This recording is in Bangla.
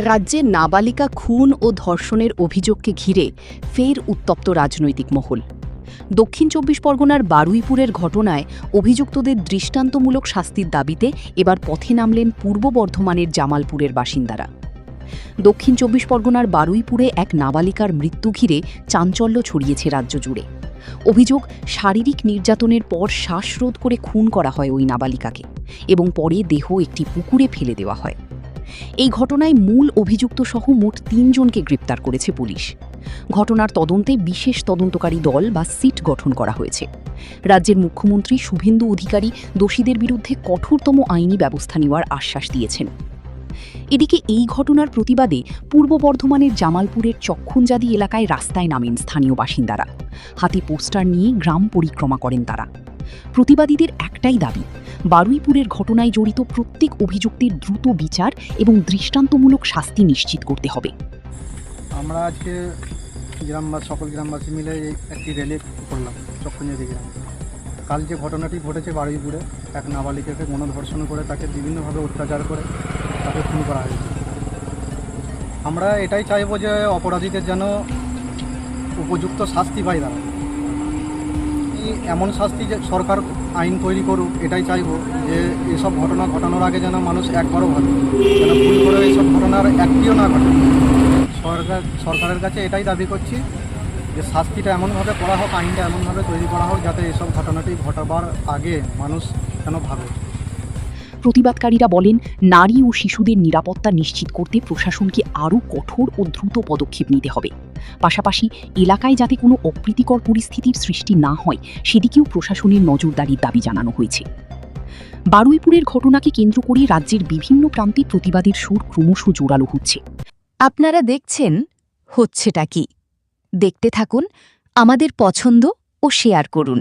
রাজ্যে নাবালিকা খুন ও ধর্ষণের অভিযোগকে ঘিরে ফের উত্তপ্ত রাজনৈতিক মহল। দক্ষিণ চব্বিশ পরগনার বারুইপুরের ঘটনায় অভিযুক্তদের দৃষ্টান্তমূলক শাস্তির দাবিতে এবার পথে নামলেন পূর্ব বর্ধমানের জামালপুরের বাসিন্দারা। দক্ষিণ চব্বিশ পরগনার বারুইপুরে এক নাবালিকার মৃত্যু ঘিরে চাঞ্চল্য ছড়িয়েছে রাজ্য জুড়ে। অভিযোগ, শারীরিক নির্যাতনের পর শ্বাসরোধ করে খুন করা হয় ওই নাবালিকাকে এবং পরে দেহ একটি পুকুরে ফেলে দেওয়া হয়। এই ঘটনায় মূল অভিযুক্ত সহ মোট ৩ জনকে গ্রেপ্তার করেছে পুলিশ। ঘটনার তদন্তে বিশেষ তদন্তকারী দল বা সিট গঠন করা হয়েছে। রাজ্যের মুখ্যমন্ত্রী শুভেন্দু অধিকারী দোষীদের বিরুদ্ধে কঠোরতম আইনি ব্যবস্থা নেওয়ার আশ্বাস দিয়েছেন। এদিকে এই ঘটনার প্রতিবাদে পূর্ব বর্ধমানের জামালপুরের চক্ষুঞ্জাদি এলাকায় রাস্তায় নামেন স্থানীয় বাসিন্দারা। হাতে পোস্টার নিয়ে গ্রাম পরিক্রমা করেন তারা। প্রতিবাদীদের একটাই দাবি, বারুইপুরের ঘটনায় জড়িত প্রত্যেক অভিযুক্তের দ্রুত বিচার এবং দৃষ্টান্তমূলক শাস্তি নিশ্চিত করতে হবে। আমরা আজকে সকল গ্রামবাসী মিলে একটি র্যালি করলাম চক্ষুঞ্জাদি গ্রামে। কাল যে ঘটনাটি ঘটেছে বারুইপুরে, এক নাবালিকাকে গণধর্ষণ করে তাকে বিভিন্নভাবে অত্যাচার করে তাকে খুন করা হয়েছে। আমরা এটাই চাইবো যে অপরাধীদের যেন উপযুক্ত শাস্তি পায়। তারা এমন শাস্তি যে সরকার আইন তৈরি করুক, এটাই চাইবো যে এসব ঘটনা ঘটানোর আগে যেন মানুষ একবারও ভাবে যেন ভুল করে এইসব ঘটনার একটিও না ঘটে। সরকারের কাছে এটাই দাবি করছি যে শাস্তিটা এমনভাবে করা হোক, আইনটা এমনভাবে তৈরি করা হোক যাতে এসব ঘটনাটি ঘটাবার আগে মানুষ যেন ভাবে। প্রতিবাদকারীরা বলেন, নারী ও শিশুদের নিরাপত্তা নিশ্চিত করতে প্রশাসনকে আরও কঠোর ও দ্রুত পদক্ষেপ নিতে হবে। পাশাপাশি এলাকায় যাতে কোনো অপ্রীতিকর পরিস্থিতির সৃষ্টি না হয় সেদিকেও প্রশাসনের নজরদারির দাবি জানানো হয়েছে। বারুইপুরের ঘটনাকে কেন্দ্র করে রাজ্যের বিভিন্ন প্রান্তে প্রতিবাদের সুর ক্রমশ জোরালো হচ্ছে। আপনারা দেখছেন হচ্ছেটা কি? দেখতে থাকুন, আমাদের পছন্দ ও শেয়ার করুন।